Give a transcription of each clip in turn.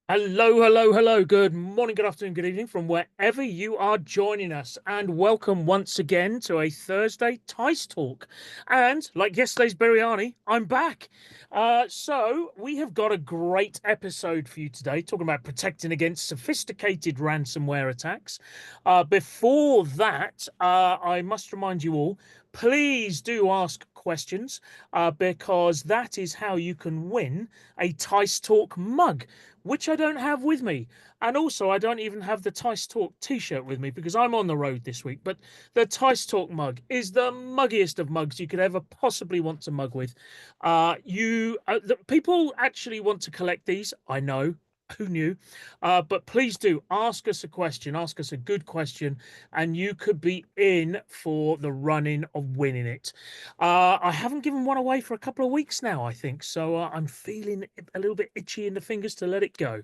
Hello, hello, hello. Good morning, good afternoon, good evening from wherever you are joining us. And welcome once again to a Thursday teissTalk. And like yesterday's biryani, I'm back. So we have got a great episode for you today, talking about protecting against sophisticated ransomware attacks. Before that, I must remind you all, please do ask questions because that is how you can win a teissTalk mug, which I don't have with me. And also, I don't even have the teissTalk t-shirt with me because I'm on the road this week. But the teissTalk mug is the muggiest of mugs you could ever possibly want to mug with. The people actually want to collect these. I know. Who knew? But please do ask us a question, ask us a good question, and you could be in for the running of winning it. I haven't given one away for a couple of weeks now, I think, so I'm feeling a little bit itchy in the fingers to let it go.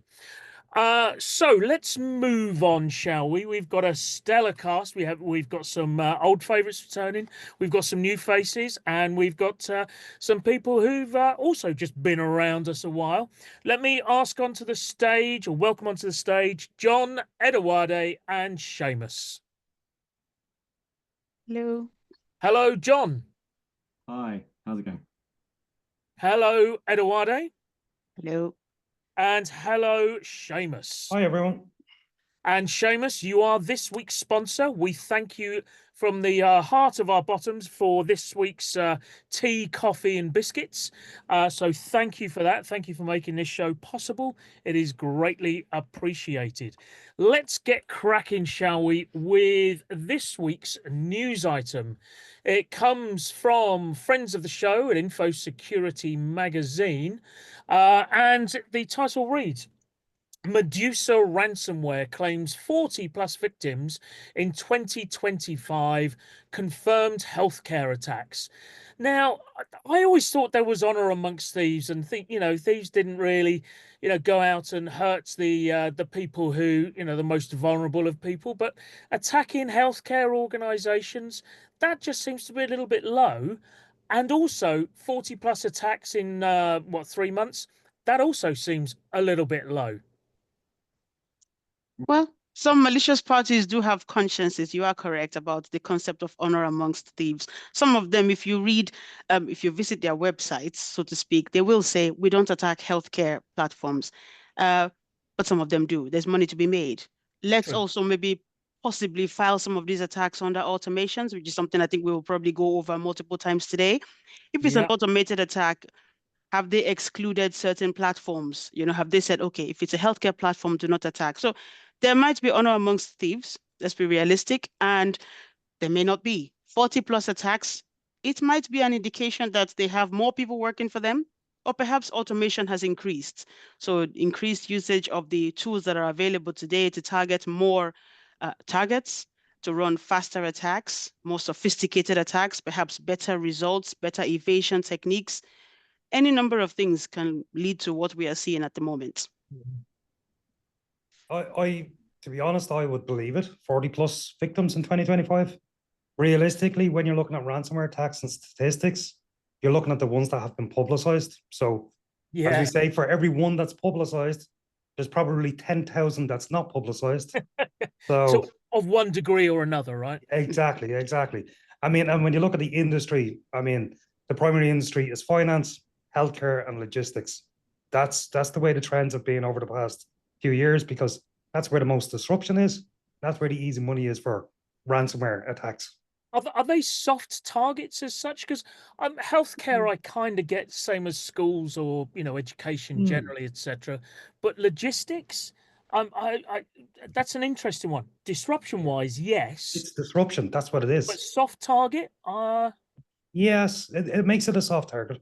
So let's move on, shall we? We've got a stellar cast. We've got some old favourites returning. We've got some new faces, and we've got some people who've also just been around us a while. Let me ask onto the stage, or welcome onto the stage, John, Edewade, and Seamus. Hello. Hello, John. Hi, how's it going? Hello, Edewade. Hello. And hello, Seamus. Hi, everyone. And Seamus, you are this week's sponsor. We thank you from the heart of our bottoms for this week's tea, coffee, and biscuits. So thank you for that. Thank you for making this show possible. It is greatly appreciated. Let's get cracking, shall we, with this week's news item. It comes from friends of the show at Info Security Magazine, and the title reads, Medusa ransomware claims 40 plus victims in 2025, confirmed healthcare attacks. Now, I always thought there was honor amongst thieves and think, thieves didn't really, go out and hurt the people who, the most vulnerable of people, but attacking healthcare organizations, that just seems to be a little bit low. And also 40 plus attacks in 3 months, that also seems a little bit low. Well, some malicious parties do have consciences. You are correct about the concept of honor amongst thieves. Some of them, if you visit their websites, so to speak, they will say, we don't attack healthcare platforms. But some of them do. There's money to be made. Let's True. also maybe possibly file some of these attacks under automations, which is something I think we will probably go over multiple times today. If it's an Yeah. automated attack, have they excluded certain platforms? Have they said, okay, if it's a healthcare platform, do not attack? So there might be honor amongst thieves. Let's be realistic. And there may not be 40 plus attacks. It might be an indication that they have more people working for them, or perhaps automation has increased. So increased usage of the tools that are available today to target more targets, to run faster attacks, more sophisticated attacks, perhaps better results, better evasion techniques. Any number of things can lead to what we are seeing at the moment. To be honest, I would believe it. 40 plus victims in 2025. Realistically, when you're looking at ransomware attacks and statistics, you're looking at the ones that have been publicized. So, as we say, for every one that's publicized, there's probably 10,000 that's not publicized. So of one degree or another, right? Exactly. I mean, and when you look at the industry, I mean, the primary industry is finance, healthcare, and logistics. That's the way the trends have been over the past few years because that's where the most disruption is. That's where the easy money is for ransomware attacks. Are they soft targets as such? Because healthcare, I kind of get same as schools or education generally, etc. But logistics, I that's an interesting one. Disruption wise, yes. It's disruption. That's what it But is. soft target, Yes, it makes it a soft target.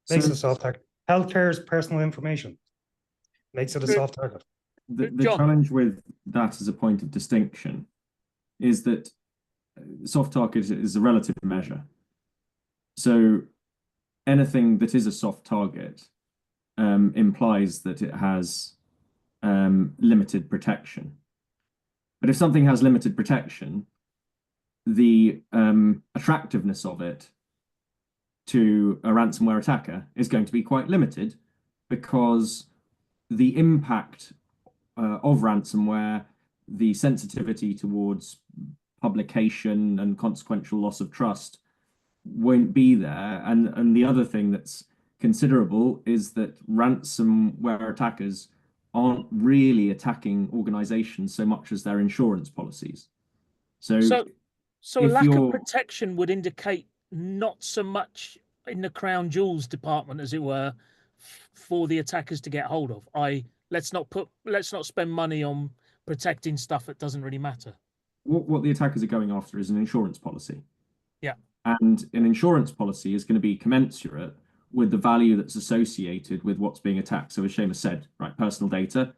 Makes it a soft target. Healthcare is personal information. Makes it a soft target. The John. challenge with that as a point of distinction is that soft target is a relative measure. So anything that is a soft target implies that it has limited protection. But if something has limited protection, the attractiveness of it to a ransomware attacker is going to be quite limited because the impact of ransomware, the sensitivity towards publication and consequential loss of trust won't be there. And the other thing that's considerable is that ransomware attackers aren't really attacking organizations so much as their insurance policies. So a if lack of you're protection would indicate not so much in the crown jewels department, as it were, for the attackers to get hold of. Let's not spend money on protecting stuff that doesn't really matter. what the attackers are going after is an insurance policy. Yeah. And an insurance policy is going to be commensurate with the value that's associated with what's being attacked. So as Seamus said, right, personal data,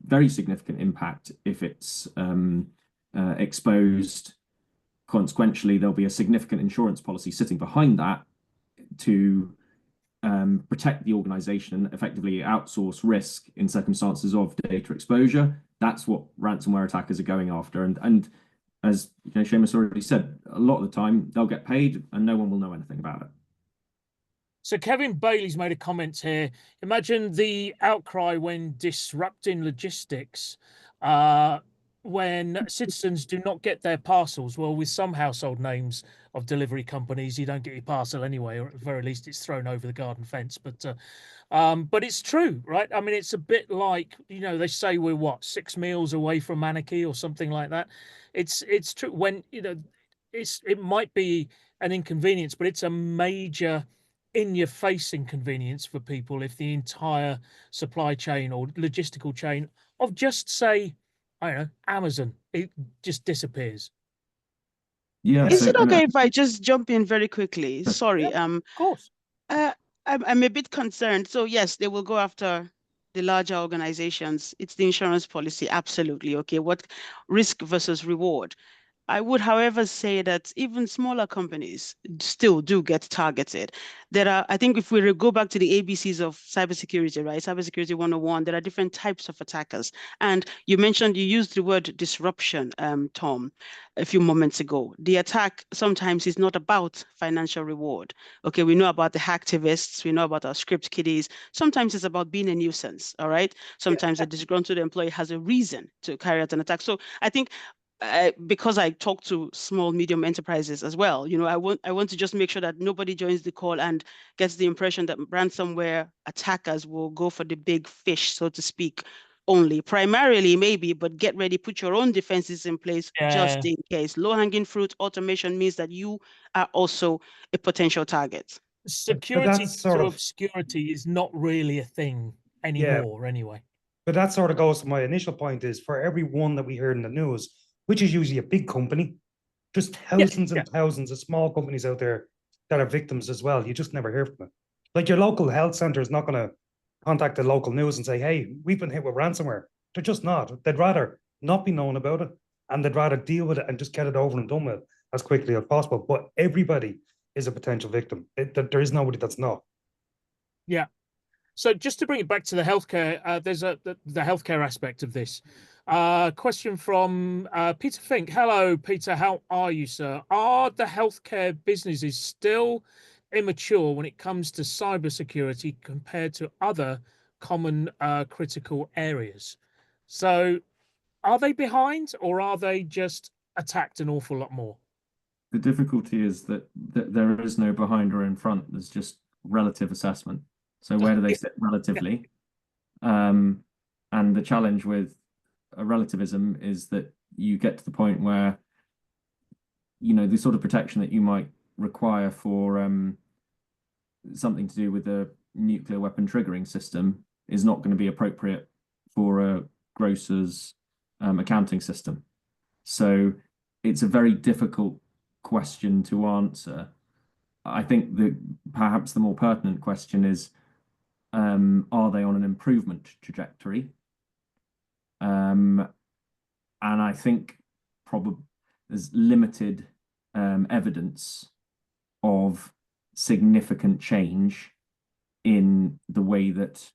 very significant impact if it's exposed. Consequentially, there'll be a significant insurance policy sitting behind that to protect the organization and effectively outsource risk in circumstances of data exposure. That's what ransomware attackers are going after. And as Seamus already said, a lot of the time they'll get paid and no one will know anything about it. So Kevin Bailey's made a comment here. Imagine the outcry when disrupting logistics, when citizens do not get their parcels. Well, with some household names of delivery companies, you don't get your parcel anyway, or at the very least it's thrown over the garden fence. But it's true, right? I mean, it's a bit like, they say we're 6 meals away from anarchy or something like that. It's true when, it might be an inconvenience, but it's a major in-your-face inconvenience for people if the entire supply chain or logistical chain of just, say, I don't know, Amazon, it just disappears. Yeah. Is it okay if I just jump in very quickly? Sorry. Yeah, of course. I'm a bit concerned. So yes, they will go after the larger organizations. It's the insurance policy. Absolutely. Okay. What risk versus reward? I would, however, say that even smaller companies still do get targeted. I think if we go back to the ABCs of cybersecurity, right? Cybersecurity 101, there are different types of attackers. And you used the word disruption, Tom, a few moments ago. The attack sometimes is not about financial reward. Okay, we know about the hacktivists, we know about our script kiddies. Sometimes it's about being a nuisance, all right? Sometimes a disgruntled employee has a reason to carry out an attack. So I think because I talk to small, medium enterprises as well, I want to just make sure that nobody joins the call and gets the impression that ransomware attackers will go for the big fish, so to speak, only. Primarily, maybe, but get ready, put your own defenses in place just in case. Low-hanging fruit automation means that you are also a potential target. Security to obscurity is not really a thing anymore, anyway. But that sort of goes to my initial point is for every one that we hear in the news, which is usually a big company, there's thousands and thousands of small companies out there that are victims as well. You just never hear from them. Like your local health center is not going to contact the local news and say, hey, we've been hit with ransomware. They're just not. They'd rather not be known about it and they'd rather deal with it and just get it over and done with as quickly as possible. But everybody is a potential victim. There is nobody that's not. Yeah. So just to bring it back to the healthcare, there's the healthcare aspect of this. Question from Peter Fink. Hello, Peter. How are you, sir? Are the healthcare businesses still immature when it comes to cybersecurity compared to other common critical areas? So are they behind or are they just attacked an awful lot more? The difficulty is that there is no behind or in front. There's just relative assessment. So where do they sit relatively? And the challenge with a relativism is that you get to the point where, the sort of protection that you might require for something to do with a nuclear weapon triggering system is not going to be appropriate for a grocer's accounting system. So it's a very difficult question to answer. I think that perhaps the more pertinent question is, are they on an improvement trajectory? And I think probably there's limited evidence of significant change in the way that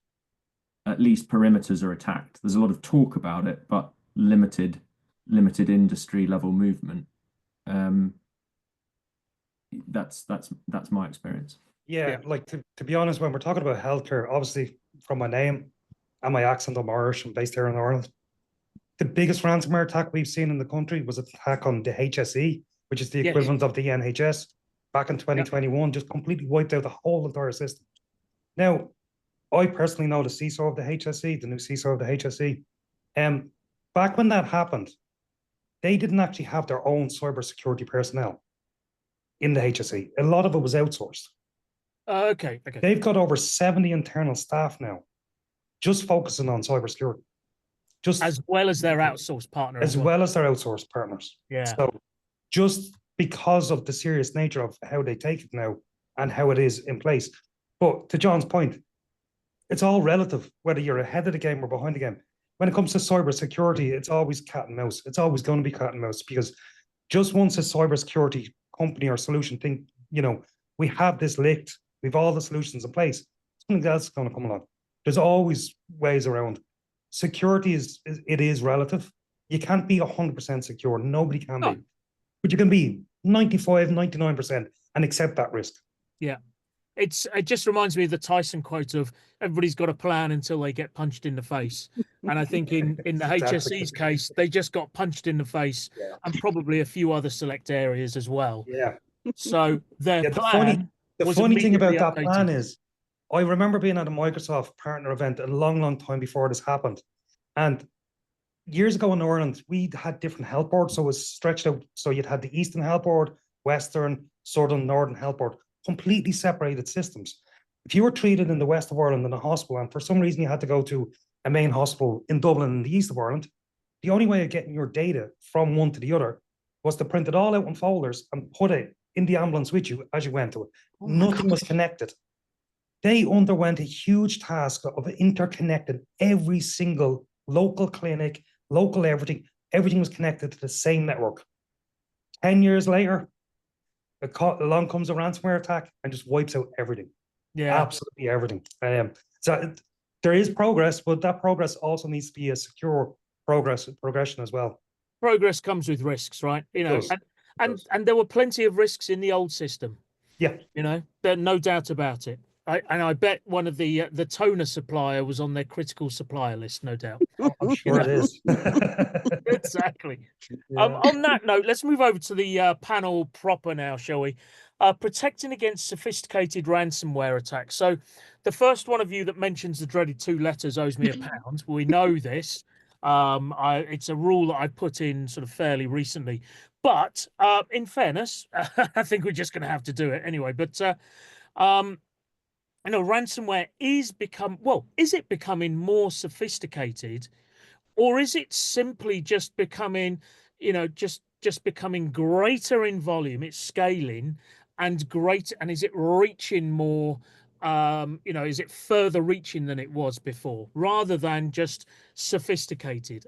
at least perimeters are attacked. There's a lot of talk about it, but limited industry level movement. That's my experience. Yeah, like to be honest, when we're talking about healthcare, obviously from my name, and my accent, I'm Irish, I'm based here in Ireland. The biggest ransomware attack we've seen in the country was an attack on the HSE, which is the Yes. equivalent of the NHS, back in 2021, just completely wiped out the whole entire system. Now, I personally know the CISO of the HSE, the new CISO of the HSE. Back when that happened, they didn't actually have their own cybersecurity personnel in the HSE. A lot of it was outsourced. Okay. They've got over 70 internal staff now, just focusing on cybersecurity. Just as well as their outsourced partner as well as their outsourced partners. Yeah. So just because of the serious nature of how they take it now and how it is in place. But to John's point, it's all relative, whether you're ahead of the game or behind the game. When it comes to cybersecurity, it's always cat and mouse. It's always going to be cat and mouse, because just once a cybersecurity company or solution think, we have this licked, we've all the solutions in place, something else is going to come along. There's always ways around. Security is relative. You can't be 100% secure. Nobody can be. But you can be 95, 99% and accept that risk. Yeah. It just reminds me of the Tyson quote of everybody's got a plan until they get punched in the face. And I think in the HSE's case, they just got punched in the face, and probably a few other select areas as well. Yeah. So their plan. The funny thing about that plan is, I remember being at a Microsoft partner event a long, long time before this happened. And years ago in Ireland, we had different health boards. So it was stretched out. So you'd had the Eastern Health Board, Western, Southern, Northern Health Board, completely separated systems. If you were treated in the west of Ireland in a hospital, and for some reason you had to go to a main hospital in Dublin in the east of Ireland, the only way of getting your data from one to the other was to print it all out in folders and put it in the ambulance with you as you went to it. Nothing was connected. They underwent a huge task of interconnecting every single local clinic, local everything. Everything was connected to the same network. 10 years later, along comes a ransomware attack and just wipes out everything. Yeah, absolutely everything. So there is progress, but that progress also needs to be a secure progression as well. Progress comes with risks, right? And there were plenty of risks in the old system. Yeah, there's no doubt about it. I bet one of the toner supplier was on their critical supplier list, no doubt. I'm sure it is. Exactly. Yeah. On that note, let's move over to the panel proper now, shall we? Protecting against sophisticated ransomware attacks. So the first one of you that mentions the dreaded 2 letters owes me £1. We know this. It's a rule that I put in sort of fairly recently. But in fairness, I think we're just going to have to do it anyway. But ransomware is it becoming more sophisticated, or is it simply just becoming, just becoming greater in volume? It's scaling and great, and is it reaching more? Is it further reaching than it was before, rather than just sophisticated?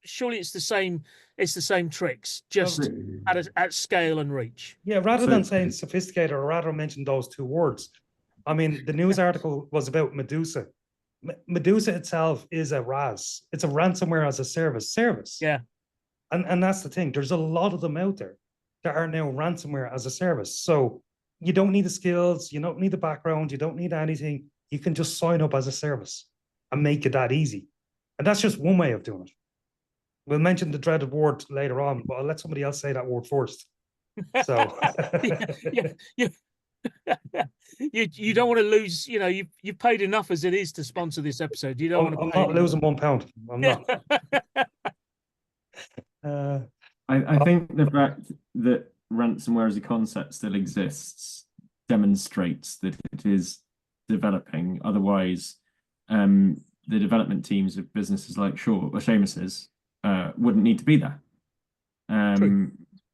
Surely it's the same. It's the same tricks, just at scale and reach. Yeah, rather than saying sophisticated, or rather mention those 2 words. I mean, the news article was about Medusa. Medusa itself is a RAS. It's a ransomware as a service. Yeah. And that's the thing. There's a lot of them out there that are now ransomware as a service. So you don't need the skills, you don't need the background, you don't need anything. You can just sign up as a service and make it that easy. And that's just one way of doing it. We'll mention the dreaded word later on, but I'll let somebody else say that word first. So yeah. You don't want to lose. You've paid enough as it is to sponsor this episode. You don't want to. I'm not losing £1. I'm not. I think the fact that ransomware as a concept still exists demonstrates that it is developing. Otherwise, the development teams of businesses like Seamus's wouldn't need to be there,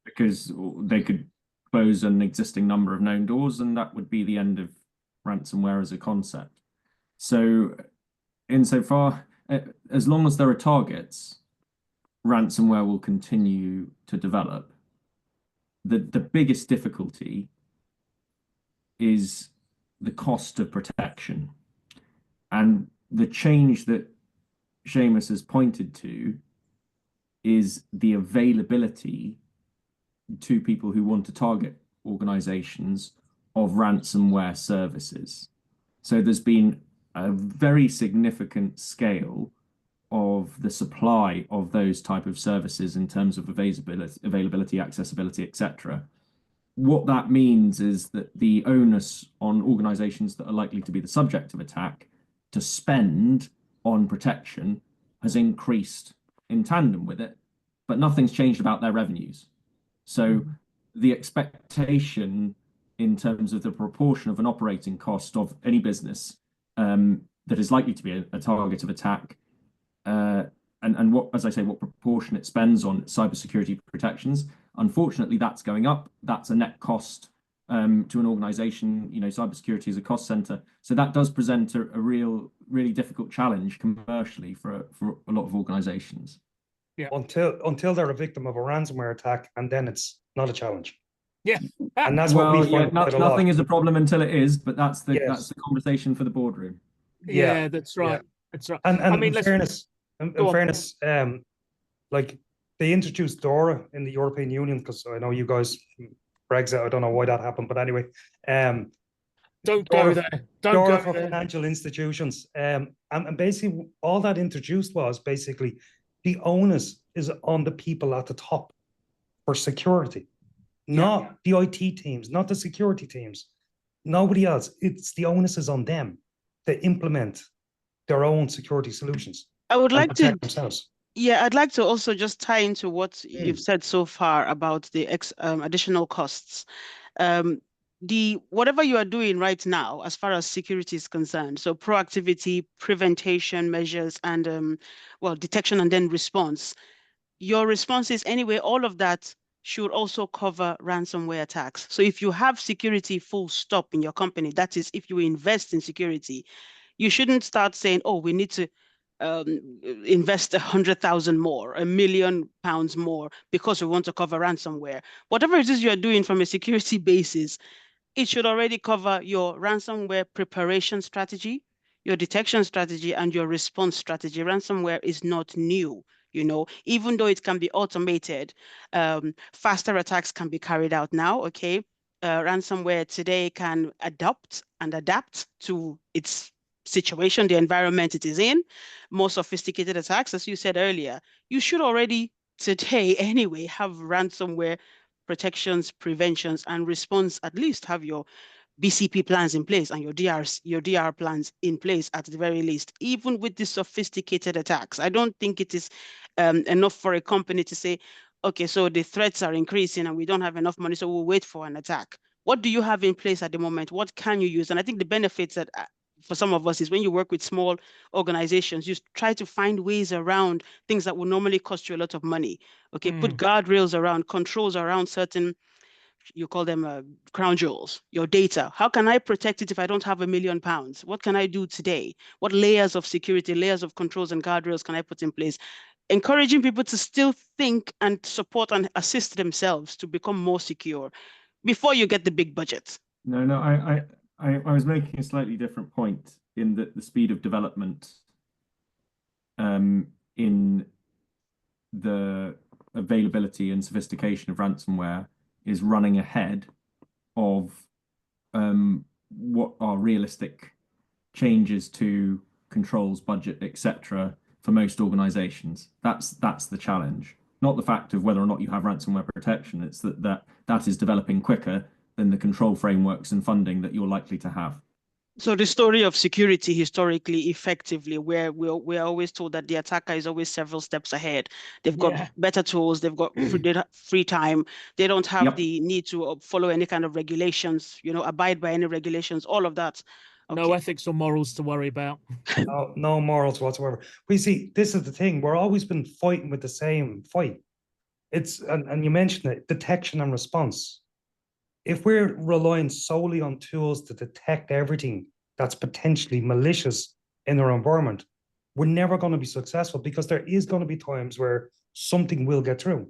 because they could close an existing number of known doors, and that would be the end of ransomware as a concept. So insofar, as long as there are targets, ransomware will continue to develop. The biggest difficulty is the cost of protection. And the change that Seamus has pointed to is the availability to people who want to target organizations of ransomware services. So there's been a very significant scale of the supply of those type of services in terms of availability, accessibility, etc. What that means is that the onus on organizations that are likely to be the subject of attack to spend on protection has increased in tandem with it, but nothing's changed about their revenues. So the expectation in terms of the proportion of an operating cost of any business that is likely to be a target of attack, and what, as I say, what proportion it spends on cybersecurity protections. Unfortunately, that's going up. That's a net cost to an organization. You know, cybersecurity is a cost center, so that does present a really difficult challenge commercially for a lot of organizations. Yeah. Until they're a victim of a ransomware attack, and then it's not a challenge. Yeah. And that's what we find quite a lot. Nothing is a problem until it is, but that's the Yes. conversation for the boardroom. Yeah, that's right. Yeah. That's right. And I mean, in fairness, like they introduced DORA in the European Union, because I know you guys, Brexit, I don't know why that happened, but anyway, don't go DORA, there. Don't DORA go for there. financial institutions. And basically all that introduced was basically the onus is on the people at the top for security, not the IT teams, not the security teams, nobody else. It's the onus is on them to implement their own security solutions. I would like to, themselves. yeah, I'd like to also just tie into what you've said so far about the additional costs. Whatever you are doing right now, as far as security is concerned, so proactivity, prevention measures, and well, detection and then response. Your responses anyway, all of that should also cover ransomware attacks. So if you have security full stop in your company, that is, if you invest in security, you shouldn't start saying, oh, we need to invest 100,000 more, £1 million more because we want to cover ransomware. Whatever it is you're doing from a security basis, it should already cover your ransomware preparation strategy, your detection strategy, and your response strategy. Ransomware is not new. You know, even though it can be automated, faster attacks can be carried out now, okay? Ransomware today can adapt to its situation, the environment it is in. More sophisticated attacks, as you said earlier, you should already today anyway have ransomware protections, preventions, and response, at least have your BCP plans in place and your DR plans in place at the very least, even with the sophisticated attacks. I don't think it is enough for a company to say, okay, so the threats are increasing and we don't have enough money, so we'll wait for an attack. What do you have in place at the moment? What can you use? And I think the benefits that for some of us is when you work with small organizations, you try to find ways around things that will normally cost you a lot of money. Okay, put guardrails around, controls around certain, you call them crown jewels, your data. How can I protect it if I don't have £1 million? What can I do today? What layers of security, layers of controls and guardrails can I put in place? Encouraging people to still think and support and assist themselves to become more secure before you get the big budget. No, I was making a slightly different point in that the speed of development in the availability and sophistication of ransomware is running ahead of what are realistic changes to controls, budget, etc. for most organizations. That's the challenge, not the fact of whether or not you have ransomware protection. It's that is developing quicker than the control frameworks and funding that you're likely to have. So the story of security historically, effectively, where we're always told that the attacker is always several steps ahead. They've got better tools, they've got free time, they don't have the need to follow any kind of regulations, you know, abide by any regulations, all of that. Okay. No ethics or morals to worry about. No morals whatsoever. We see, this is the thing, we're always been fighting with the same fight. It's, and you mentioned it, detection and response. If we're relying solely on tools to detect everything that's potentially malicious in our environment, we're never going to be successful, because there is going to be times where something will get through.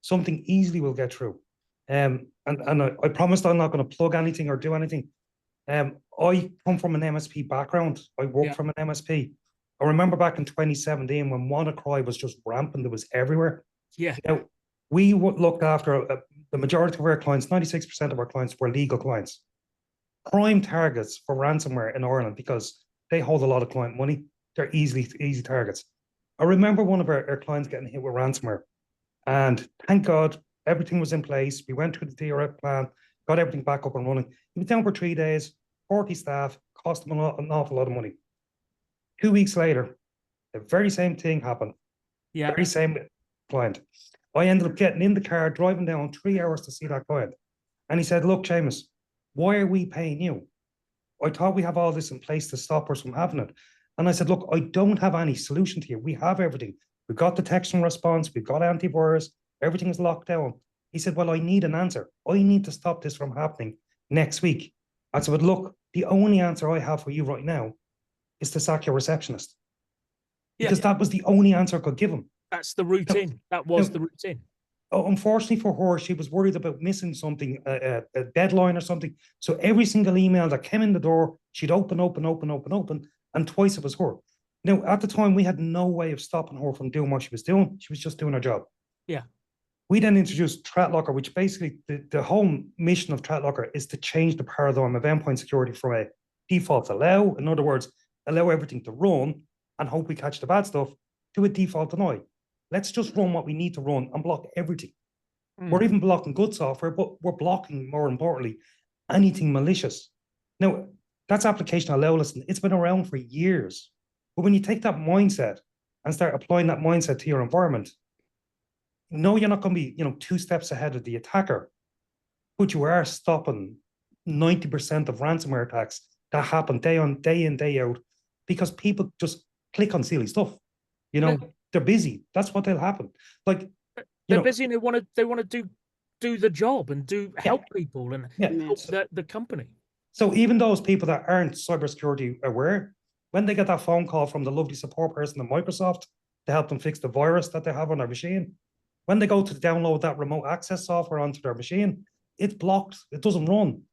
Something easily will get through. And I promised I'm not going to plug anything or do anything. I come from an MSP background. I worked from an MSP. I remember back in 2017 when WannaCry was just rampant, it was everywhere. Yeah. Now, we looked after the majority of our clients, 96% of our clients were legal clients. Prime targets for ransomware in Ireland, because they hold a lot of client money. They're easy targets. I remember one of our clients getting hit with ransomware, and thank God everything was in place. We went through the DRF plan, got everything back up and running. He was down for 3 days, 40 staff, cost him an awful lot of money. 2 weeks later, the very same thing happened. Yeah. Very same client. I ended up getting in the car, driving down 3 hours to see that client. And he said, look, Seamus, why are we paying you? I thought we have all this in place to stop us from having it. And I said, look, I don't have any solution to you. We have everything. We've got detection response. We've got antivirus. Everything is locked down. He said, well, I need an answer. I need to stop this from happening next week. I said, look, the only answer I have for you right now is to sack your receptionist. Because that was the only answer I could give him. That's the routine. That was the routine. Unfortunately for her, she was worried about missing something, a deadline or something. So every single email that came in the door, she'd open, and twice it was her. Now, at the time, we had no way of stopping her from doing what she was doing. She was just doing her job. Yeah. We then introduced ThreatLocker, which basically the whole mission of ThreatLocker is to change the paradigm of endpoint security from a default allow, in other words, allow everything to run and hope we catch the bad stuff, to a default deny. Let's just run what we need to run and block everything. We're even blocking good software, but we're blocking, more importantly, anything malicious. Now, that's application allow listen. It's been around for years. But when you take that mindset and start applying that mindset to your environment, no, you're not going to be, 2 steps ahead of the attacker, but you are stopping 90% of ransomware attacks that happen day in, day out, because people just click on silly stuff. They're busy. That's what will happen. Like, they're busy and they want to do the job and help people and help the company. So even those people that aren't cybersecurity aware, when they get that phone call from the lovely support person at Microsoft to help them fix the virus that they have on their machine, when they go to download that remote access software onto their machine, it's blocked. It doesn't run.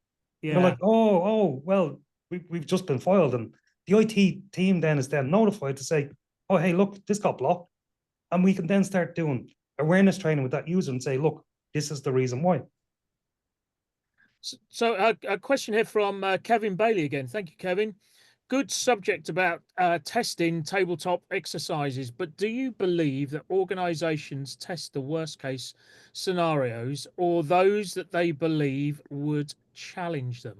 Yeah. They're like, oh, well, we've just been filed. And the IT team then is then notified to say, oh, hey, look, this got blocked. And we can then start doing awareness training with that user and say, look, this is the reason why. So a question here from Kevin Bailey again. Thank you, Kevin. Good subject about testing tabletop exercises, but do you believe that organizations test the worst case scenarios or those that they believe would challenge them?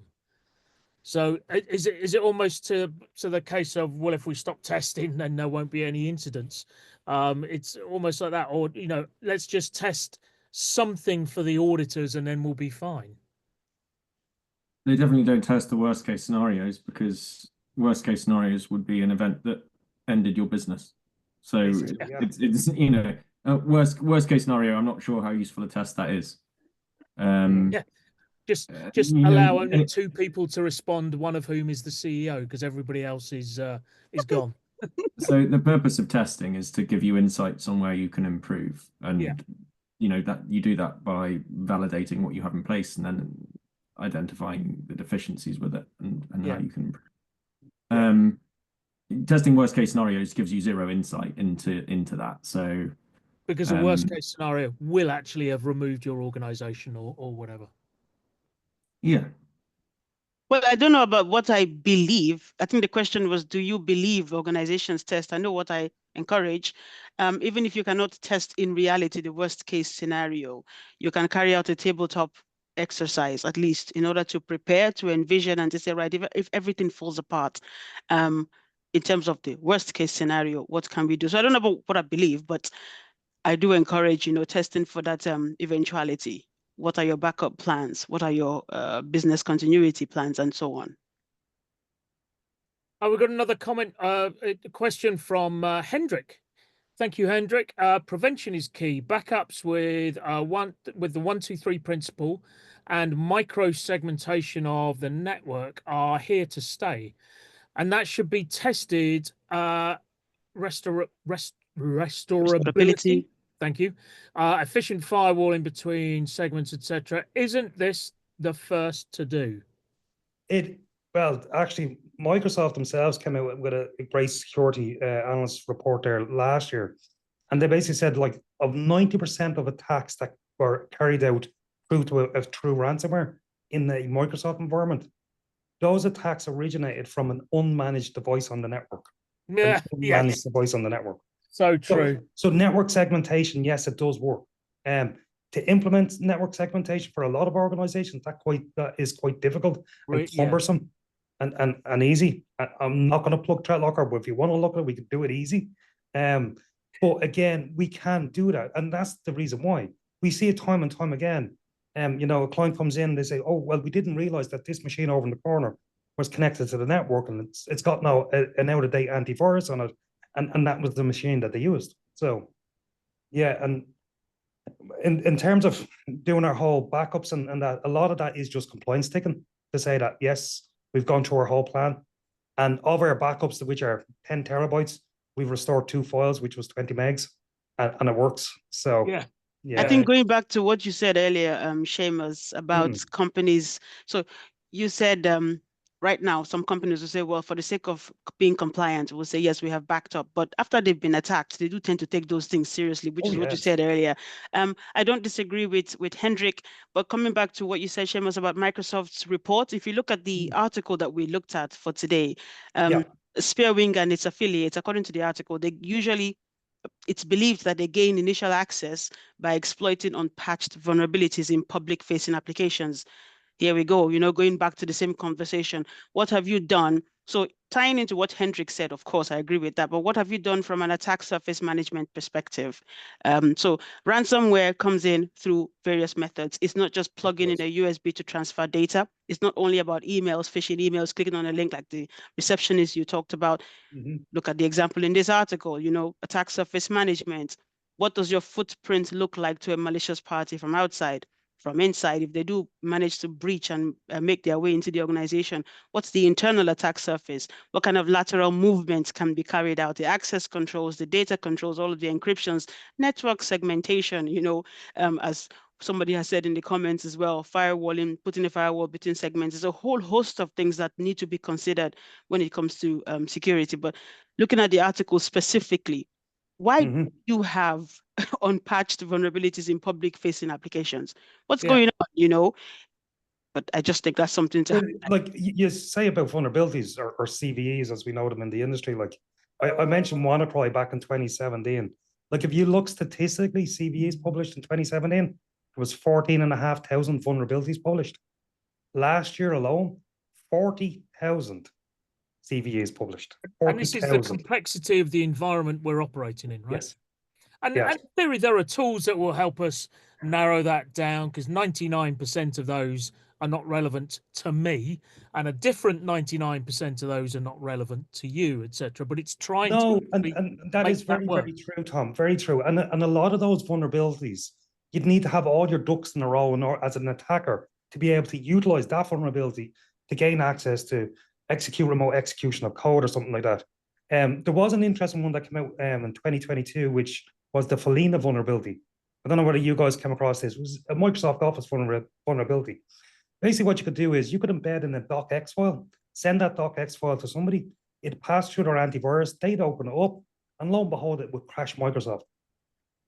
So is it almost to the case of, well, if we stop testing, then there won't be any incidents? It's almost like that, or, let's just test something for the auditors and then we'll be fine. They definitely don't test the worst case scenarios, because worst case scenarios would be an event that ended your business. So it's worst case scenario. I'm not sure how useful a test that is. Just allow only 2 people to respond, one of whom is the CEO, because everybody else is gone. So the purpose of testing is to give you insights on where you can improve, and that you do that by validating what you have in place and then identifying the deficiencies with it and how you can improve. Testing worst case scenarios gives you 0 insight into that. So because the worst case scenario will actually have removed your organization or whatever. Yeah. Well, I don't know about what I believe. I think the question was, do you believe organizations test? I know what I encourage. Even if you cannot test in reality the worst case scenario, you can carry out a tabletop exercise, at least, in order to prepare, to envision, and to say, right, if everything falls apart, in terms of the worst case scenario, what can we do? So I don't know about what I believe, but I do encourage, testing for that eventuality. What are your backup plans? What are your business continuity plans, and so on? We've got another comment, a question from Hendrik. Thank you, Hendrik. Prevention is key. Backups with the 1, 2, 3 principle and micro segmentation of the network are here to stay, and that should be tested. Restorability. Thank you. Efficient firewalling between segments, etc. Isn't this the first to do? Well, actually, Microsoft themselves came out with a great security analyst report there last year. And they basically said, like, of 90% of attacks that were carried out through to a true ransomware in the Microsoft environment, those attacks originated from an unmanaged device on the network. Yeah, An yeah, unmanaged device on the network. so true. So network segmentation, yes, it does work. To implement network segmentation for a lot of organizations, that is quite difficult and Yeah. cumbersome and easy. I'm not going to plug ThreatLocker, but if you want to look at it, we can do it easy. But again, we can do that, and that's the reason why we see it time and time again. A client comes in, they say, "Oh, well, we didn't realize that this machine over in the corner was connected to the network, and it's got now an out-of-date antivirus on it, and that was the machine that they used." So, yeah, and in terms of doing our whole backups and that, a lot of that is just compliance ticking to say that yes, we've gone through our whole plan, and of our backups, which are 10 terabytes, we've restored 2 files, which was 20 megs, and it works. So Yeah. I yeah, think going back to what you said earlier, Seamus, about Mm. companies. So you said right now some companies will say, well, for the sake of being compliant, we'll say, yes, we have backed up. But after they've been attacked, they do tend to take those things seriously, which Oh, is what you yes. said earlier. I don't disagree with Hendrik, but coming back to what you said, Seamus, about Microsoft's report, if you look at the article that we looked at for today, Yeah. Spearwing and its affiliates, according to the article, it's believed that they gain initial access by exploiting unpatched vulnerabilities in public-facing applications. Here we go, going back to the same conversation. What have you done? So tying into what Hendrik said, of course, I agree with that, but what have you done from an attack surface management perspective? So ransomware comes in through various methods. It's not just plugging in a USB to transfer data. It's not only about emails, phishing emails, clicking on a link like the receptionist you talked about. Look at the example in this article, attack surface management. What does your footprint look like to a malicious party from outside? From inside, if they do manage to breach and make their way into the organization, what's the internal attack surface? What kind of lateral movements can be carried out? The access controls, the data controls, all of the encryptions, network segmentation, as somebody has said in the comments as well, firewalling, putting a firewall between segments. There's a whole host of things that need to be considered when it comes to security. But looking at the article specifically, why do you have unpatched vulnerabilities in public-facing applications? What's going on, But I just think that's something to like you say about vulnerabilities or CVEs as we know them in the industry. Like I mentioned WannaCry back in 2017. Like if you look statistically, CVEs published in 2017, there was 14,500 vulnerabilities published. Last year alone, 40,000 CVEs published. And this is the 40,000. complexity of the environment we're operating in, right? Yes. And Yeah. in theory, there are tools that will help us narrow that down, because 99% of those are not relevant to me, and a different 99% of those are not relevant to you, etc. But it's trying No, to and that make is that very, work. very true, Tom. Very true. And a lot of those vulnerabilities, you'd need to have all your ducks in a row in order, as an attacker, to be able to utilize that vulnerability to gain access to execute remote execution of code or something like that. There was an interesting one that came out in 2022, which was the Felina vulnerability. I don't know whether you guys came across this. It was a Microsoft Office vulnerability. Basically, what you could do is you could embed in a docx file, send that docx file to somebody, it passed through their antivirus, they'd open it up, and lo and behold, it would crash Microsoft.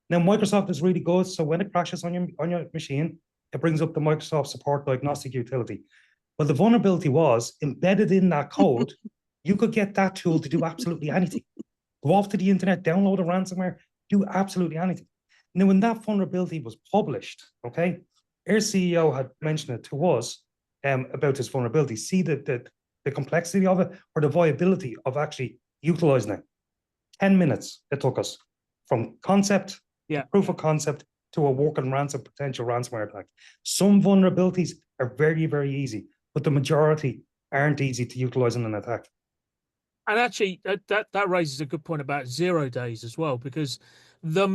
Now, Microsoft is really good, so when it crashes on your machine, it brings up the Microsoft Support Diagnostic utility. Well, the vulnerability was embedded in that code. You could get that tool to do absolutely anything. Go off to the internet, download a ransomware, do absolutely anything. Now, when that vulnerability was published, okay, our CEO had mentioned it to us about this vulnerability. See the complexity of it, or the viability of actually utilizing it. 10 minutes it took us from concept, proof of concept, to a working potential ransomware attack. Some vulnerabilities are very, very easy, but the majority aren't easy to utilize in an attack. And actually, that raises a good point about 0 days as well, because the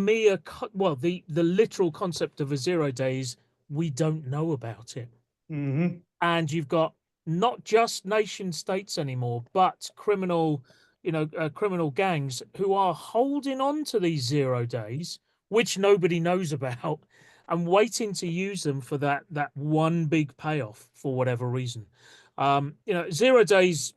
literal concept of a 0 days, we don't know about it. And you've got not just nation states anymore, but criminal gangs who are holding on to these 0 days, which nobody knows about, and waiting to use them for that one big payoff for whatever reason. 0 days,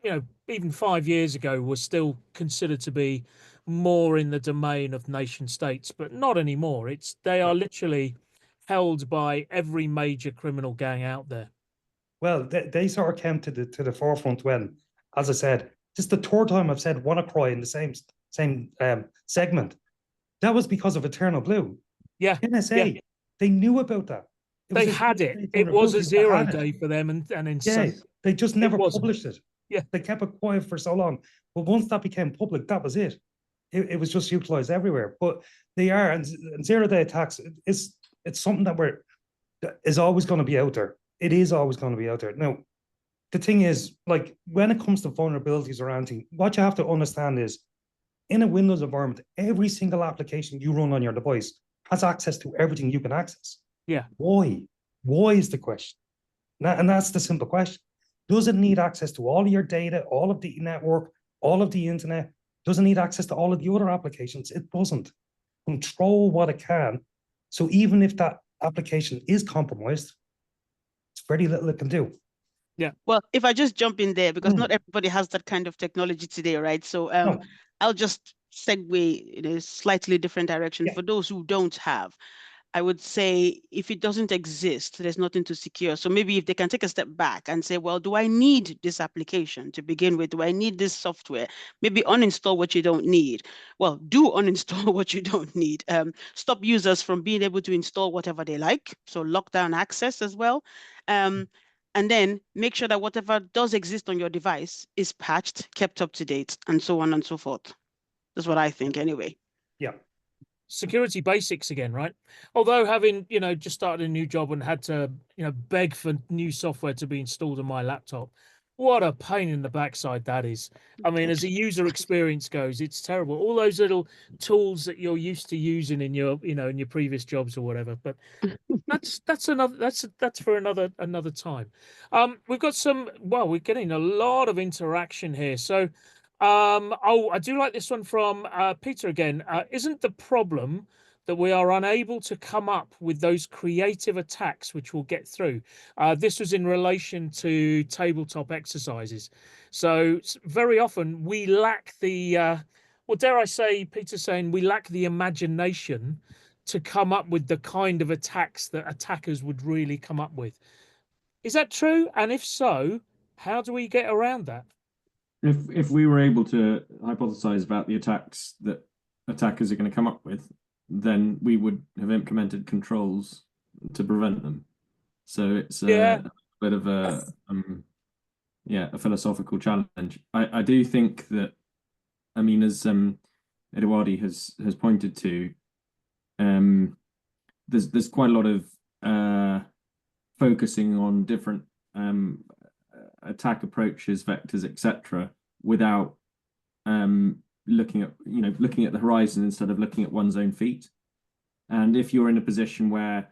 even 5 years ago, was still considered to be more in the domain of nation states, but not anymore. They are literally held by every major criminal gang out there. Well, they sort of came to the forefront when, as I said, this is the third time I've said WannaCry in the same segment. That was because of Eternal Blue. Yeah, NSA, yeah. they knew about that. They had it. It was a zero day for them, and in yeah, they just never wasn't. published it. Yeah, they kept it quiet for so long. But once that became public, that was it. It was just utilized everywhere. But they are, and zero-day attacks it's something that is always going to be out there. It is always going to be out there. Now, the thing is, like when it comes to vulnerabilities or anything, what you have to understand is in a Windows environment, every single application you run on your device has access to everything you can access. Yeah. Why? Why is the question? And that's the simple question. Does it need access to all of your data, all of the network, all of the internet? Does it need access to all of the other applications? It doesn't. Control what it can. So even if that application is compromised, it's very little it can do. Yeah. Well, if I just jump in there, because not everybody has that kind of technology today, right? So I'll just segue in a slightly different direction. For those who don't have, I would say if it doesn't exist, there's nothing to secure. So maybe if they can take a step back and say, well, do I need this application to begin with? Do I need this software? Maybe uninstall what you don't need. Well, do uninstall what you don't need. Stop users from being able to install whatever they like. So lock down access as well. And then make sure that whatever does exist on your device is patched, kept up to date, and so on and so forth. That's what I think anyway. Yeah. Security basics again, right? Although having, just started a new job and had to, beg for new software to be installed on my laptop, what a pain in the backside that is. I mean, as a user experience goes, it's terrible. All those little tools that you're used to using in your, in your previous jobs or whatever. But that's for another time. We've got we're getting a lot of interaction here. So I do like this one from Peter again. Isn't the problem that we are unable to come up with those creative attacks which we'll get through? This was in relation to tabletop exercises. So very often we lack the, well, dare I say, Peter's saying we lack the imagination to come up with the kind of attacks that attackers would really come up with. Is that true? And if so, how do we get around that? If we were able to hypothesize about the attacks that attackers are going to come up with, then we would have implemented controls to prevent them. So it's a bit of a philosophical challenge. I do think that, I mean, as Eduardi has pointed to, there's quite a lot of focusing on different attack approaches, vectors, etc., without looking at the horizon instead of looking at one's own feet. And if you're in a position where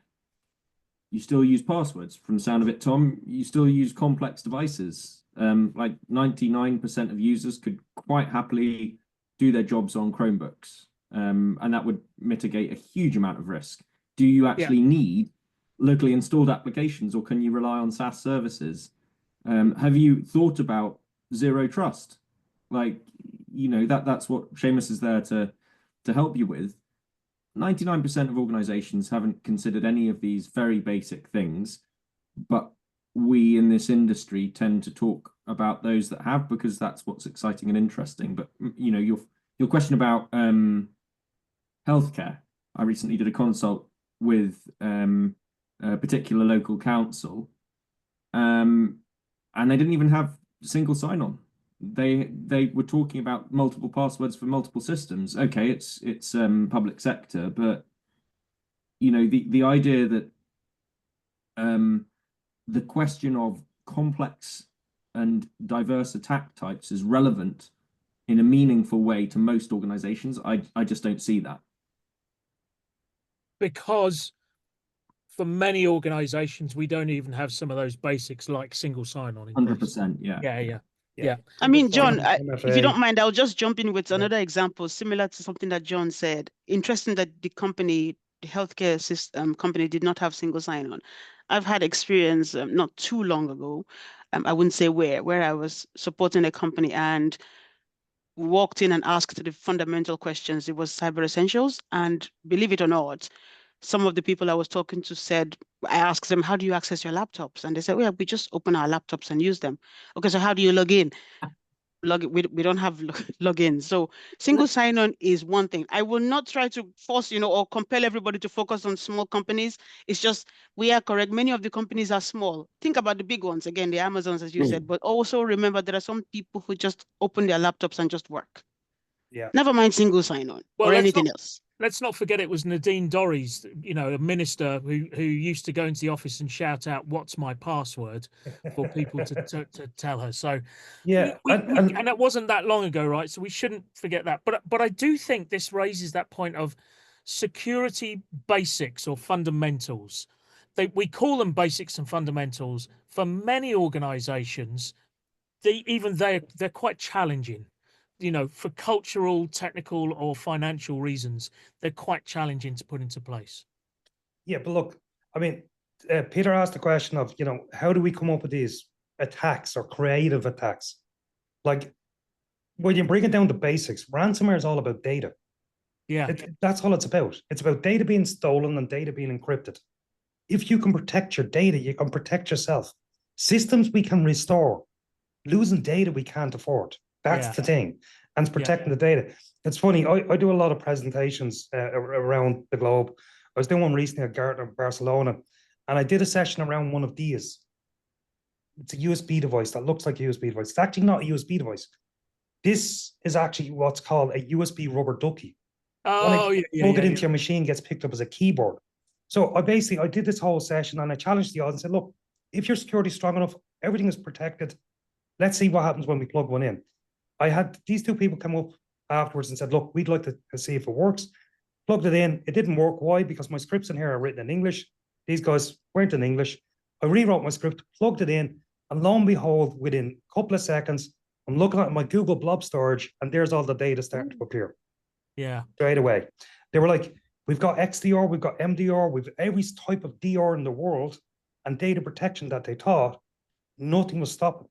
you still use passwords, from the sound of it, Tom, you still use complex devices. Like 99% of users could quite happily do their jobs on Chromebooks, and that would mitigate a huge amount of risk. Do you actually need locally installed applications, or can you rely on SaaS services? Have you thought about zero trust? Like, that's what Seamus is there to help you with. 99% of organizations haven't considered any of these very basic things, but we in this industry tend to talk about those that have, because that's what's exciting and interesting. But your question about healthcare, I recently did a consult with a particular local council, and they didn't even have single sign-on. They were talking about multiple passwords for multiple systems. Okay, it's public sector, but the idea that the question of complex and diverse attack types is relevant in a meaningful way to most organizations, I just don't see that. Because for many organizations, we don't even have some of those basics like single sign-on. 100%, yeah. I mean, John, if you don't mind, I'll just jump in with another example similar to something that John said. Interesting that the healthcare system company did not have single sign-on. I've had experience not too long ago. I wouldn't say where I was supporting a company and walked in and asked the fundamental questions. It was Cyber Essentials, and believe it or not, some of the people I was talking to said, I asked them, how do you access your laptops? And they said, well, we just open our laptops and use them. Okay, so how do you log in? We don't have login. So single sign-on is one thing. I will not try to force, or compel everybody to focus on small companies. It's just, we are correct. Many of the companies are small. Think about the big ones, again, the Amazons, as you said, but also remember there are some people who just open their laptops and just work. Yeah. Never mind single sign-on or anything else. Let's not forget it was Nadine Dorries, a minister who used to go into the office and shout out, "What's my password?" for people to tell her. So yeah, and it wasn't that long ago, right? So we shouldn't forget that. But I do think this raises that point of security basics or fundamentals. We call them basics and fundamentals. For many organizations, they're quite challenging. For cultural, technical, or financial reasons, they're quite challenging to put into place. Yeah, but look, I mean, Peter asked the question of, how do we come up with these attacks or creative attacks? Like, when you bring it down to basics, ransomware is all about data. Yeah. That's all it's about. It's about data being stolen and data being encrypted. If you can protect your data, you can protect yourself. Systems we can restore. Losing data we can't afford. That's the thing. And it's protecting the data. It's funny, I do a lot of presentations around the globe. I was doing one recently at Gartner, Barcelona, and I did a session around one of these. It's a USB device that looks like a USB device. It's actually not a USB device. This is actually what's called a USB rubber ducky. Oh, plug it into your machine, gets picked up as a keyboard. So I did this whole session and I challenged the audience and said, look, if your security is strong enough, everything is protected. Let's see what happens when we plug one in. I had these two people come up afterwards and said, look, we'd like to see if it works. Plugged it in. It didn't work. Why? Because my scripts in here are written in English. These guys weren't in English. I rewrote my script, plugged it in, and lo and behold, within a couple of seconds, I'm looking at my Google Blob storage, and there's all the data starting to appear. Yeah. Straight away. They were like, we've got XDR, we've got MDR, we've every type of DR in the world, and data protection that they taught, nothing was stopping.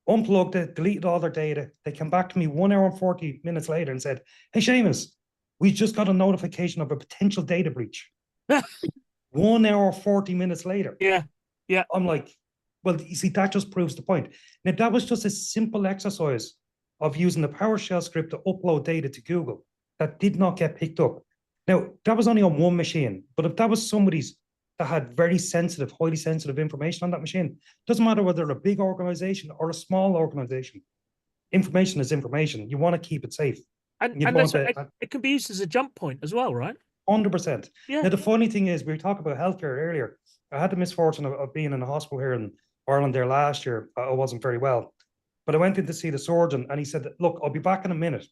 Unplugged it, deleted all their data. They came back to me 1 hour and 40 minutes later and said, hey, Seamus, we just got a notification of a potential data breach. 1 hour, 40 minutes later. Yeah. Yeah. I'm like, well, you see, that just proves the point. Now, that was just a simple exercise of using the PowerShell script to upload data to Google that did not get picked up. Now, that was only on one machine, but if that was somebody's that had very sensitive, highly sensitive information on that machine, doesn't matter whether they're a big organization or a small organization, information is information. You want to keep it safe. And it can be used as a jump point as well, right? 100%. Yeah. Now, the funny thing is, we were talking about healthcare earlier. I had the misfortune of being in a hospital here in Ireland there last year. I wasn't very well, but I went in to see the surgeon and he said, look, I'll be back in a minute.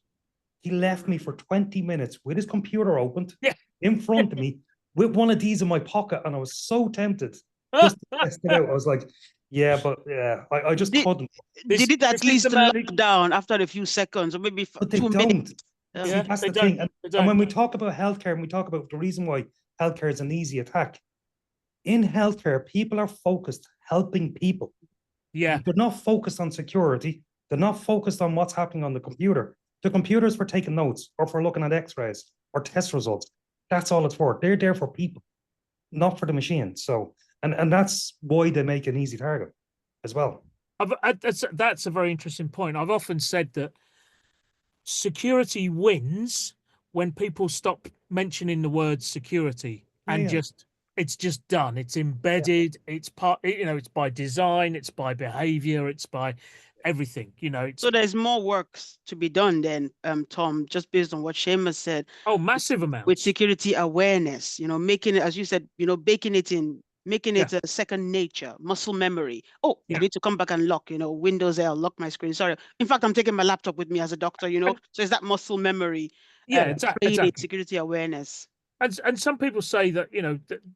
He left me for 20 minutes with his computer opened in front of me with one of these in my pocket. And I was so tempted just to test it out. I was like, I just couldn't. Did it at least lock down after a few seconds or maybe but they 2 don't. minutes? See, that's the thing. And when we talk about healthcare and we talk about the reason why healthcare is an easy attack, in healthcare, people are focused helping people. Yeah. They're not focused on security. They're not focused on what's happening on the computer. The computer's for taking notes or for looking at x-rays or test results. That's all it's for. They're there for people, not for the machine. So, and that's why they make an easy target as well. That's a very interesting point. I've often said that security wins when people stop mentioning the word security and it's just done. It's embedded. It's part, it's by design, it's by behavior, it's by everything, So there's more works to be done then, Tom, just based on what Seamus said. Oh, massive amounts. With security awareness, making it, as you said, baking it in, making it a second nature, muscle memory. Oh, I need to come back and lock, Windows L, lock my screen. Sorry. In fact, I'm taking my laptop with me as a doctor, so it's that muscle memory. Yeah, exactly. Security awareness. And some people say that,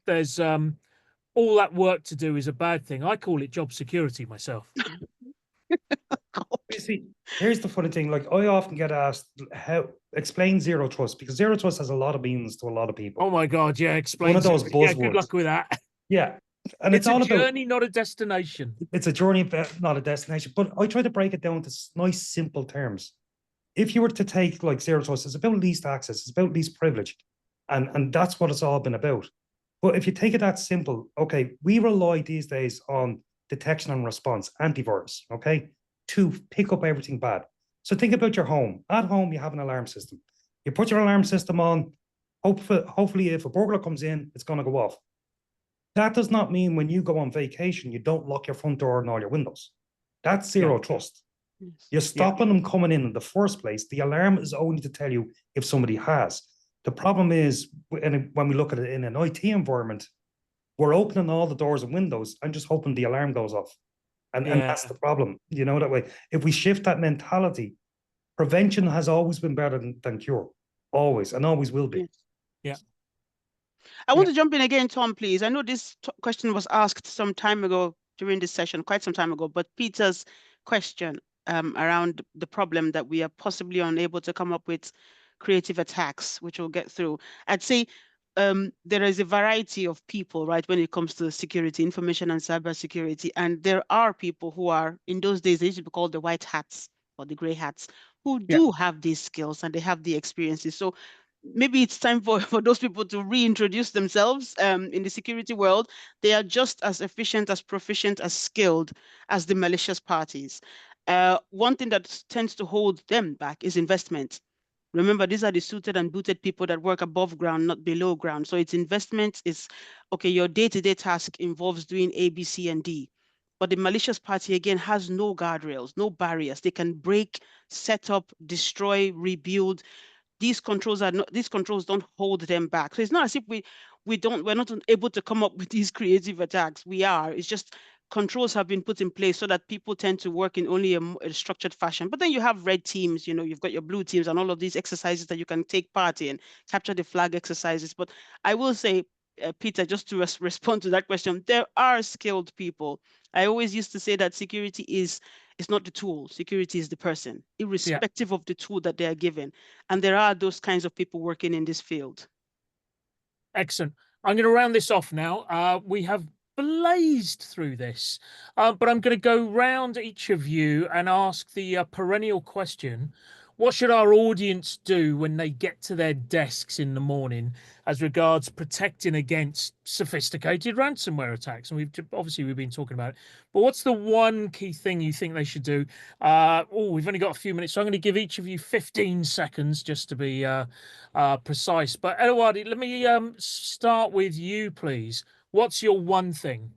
there's all that work to do is a bad thing. I call it job security myself. You see, here's the funny thing. Like, I often get asked, explain zero trust, because zero trust has a lot of meanings to a lot of people. Oh my God, yeah, explain. One of those buzzwords. Yeah, good luck with that. Yeah. And it's all a journey, not a destination. It's a journey, not a destination. But I try to break it down to nice, simple terms. If you were to take like zero trust, it's about least access, it's about least privilege. And that's what it's all been about. But if you take it that simple, okay, we rely these days on detection and response, antivirus, okay, to pick up everything bad. So think about your home. At home, you have an alarm system. You put your alarm system on, hopefully if a burglar comes in, it's going to go off. That does not mean when you go on vacation, you don't lock your front door and all your windows. That's zero trust. Yes. You're stopping them coming in the first place. The alarm is only to tell you if somebody has. The problem is, when we look at it in an IT environment, we're opening all the doors and windows and just hoping the alarm goes off. And that's the problem, that way. If we shift that mentality, prevention has always been better than cure. Always, and always will be. Yes. I want to jump in again, Tom, please. I know this question was asked some time ago during this session, quite some time ago, but Peter's question around the problem that we are possibly unable to come up with creative attacks, which we'll get through. I'd say there is a variety of people, right, when it comes to security, information and cybersecurity. And there are people who are, in those days, they used to be called the white hats or the gray hats, who do have these skills and they have the experiences. So maybe it's time for those people to reintroduce themselves in the security world. They are just as efficient, as proficient, as skilled as the malicious parties. One thing that tends to hold them back is investment. Remember, these are the suited and booted people that work above ground, not below ground. So it's investment. It's, okay, your day-to-day task involves doing A, B, C, and D. But the malicious party, again, has no guardrails, no barriers. They can break, set up, destroy, rebuild. These controls don't hold them back. So it's not as if we're not able to come up with these creative attacks. We are. It's just controls have been put in place so that people tend to work in only a structured fashion. But then you have red teams, you've got your blue teams and all of these exercises that you can take part in, capture the flag exercises. But I will say, Peter, just to respond to that question, there are skilled people. I always used to say that security is not the tool. Security is the person, irrespective of the tool that they are given. And there are those kinds of people working in this field. Excellent. I'm going to round this off now. We have blazed through this, but I'm going to go round each of you and ask the perennial question. What should our audience do when they get to their desks in the morning as regards protecting against sophisticated ransomware attacks? And we've been talking about it, but what's the one key thing you think they should do? We've only got a few minutes, so I'm going to give each of you 15 seconds just to be precise. But Eluwadi, let me start with you, please. What's your one thing?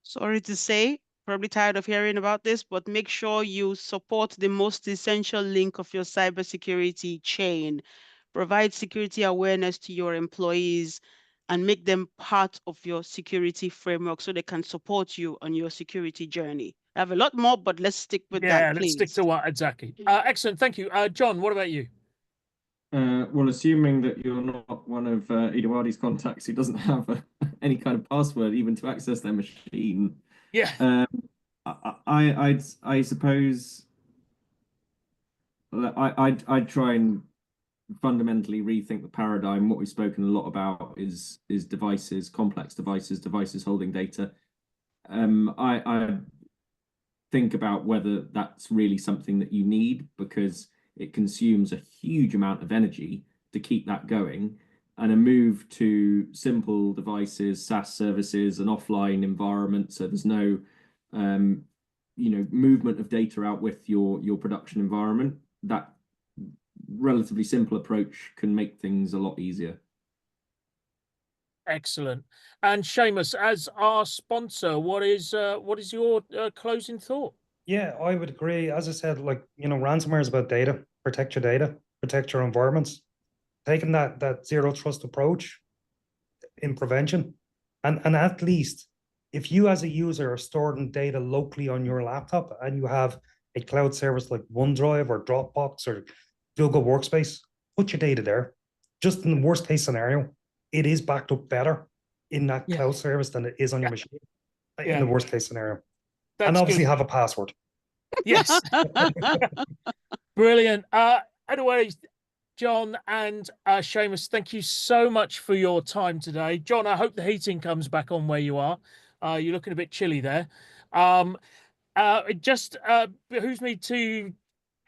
Sorry to say, probably tired of hearing about this, but make sure you support the most essential link of your cybersecurity chain. Provide security awareness to your employees and make them part of your security framework so they can support you on your security journey. I have a lot more, but let's stick with that, please. Let's stick to what exactly. Excellent, thank you. John, what about you? Well, assuming that you're not one of Edouardi's contacts who doesn't have any kind of password even to access their machine. I suppose I'd try and fundamentally rethink the paradigm. What we've spoken a lot about is devices, complex devices holding data. I think about whether that's really something that you need, because it consumes a huge amount of energy to keep that going, and a move to simple devices, SaaS services, an offline environment, so there's no movement of data out with your production environment. That relatively simple approach can make things a lot easier. Excellent. And Seamus, as our sponsor, what is your closing thought? Yeah, I would agree. As I said, ransomware is about data. Protect your data, protect your environments. Taking that zero trust approach in prevention, and at least if you as a user are storing data locally on your laptop and you have a cloud service like OneDrive or Dropbox or Google Workspace, put your data there. Just in the worst case scenario, it is backed up better in that cloud service than it is on your machine. In the worst case scenario. And obviously have a password. Yes. Brilliant. Anyway, John and Seamus, thank you so much for your time today. John, I hope the heating comes back on where you are. You're looking a bit chilly there. It just behooves me to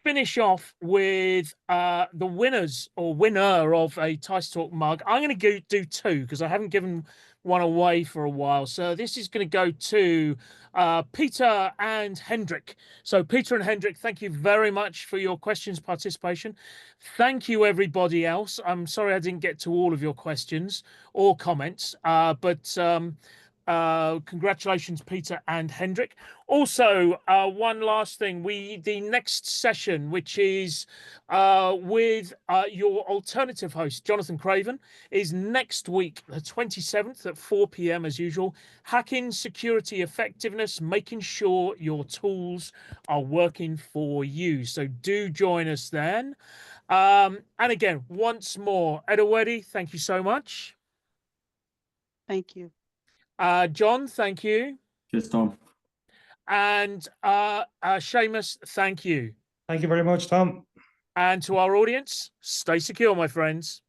finish off with the winners or winner of a teissTalk mug. I'm going to do two because I haven't given one away for a while. So this is going to go to Peter and Hendrik. So Peter and Hendrik, thank you very much for your questions participation. Thank you, everybody else. I'm sorry I didn't get to all of your questions or comments, but congratulations, Peter and Hendrik. Also, one last thing, the next session, which is with your alternative host, Jonathan Craven, is next week, the 27th at 4 p.m. as usual. Hacking security effectiveness, making sure your tools are working for you. So do join us then. And again, once more, Edewedi, thank you so much. Thank you. John, thank you. Cheers, Tom. And Seamus, thank you. Thank you very much, Tom. And to our audience, stay secure, my friends.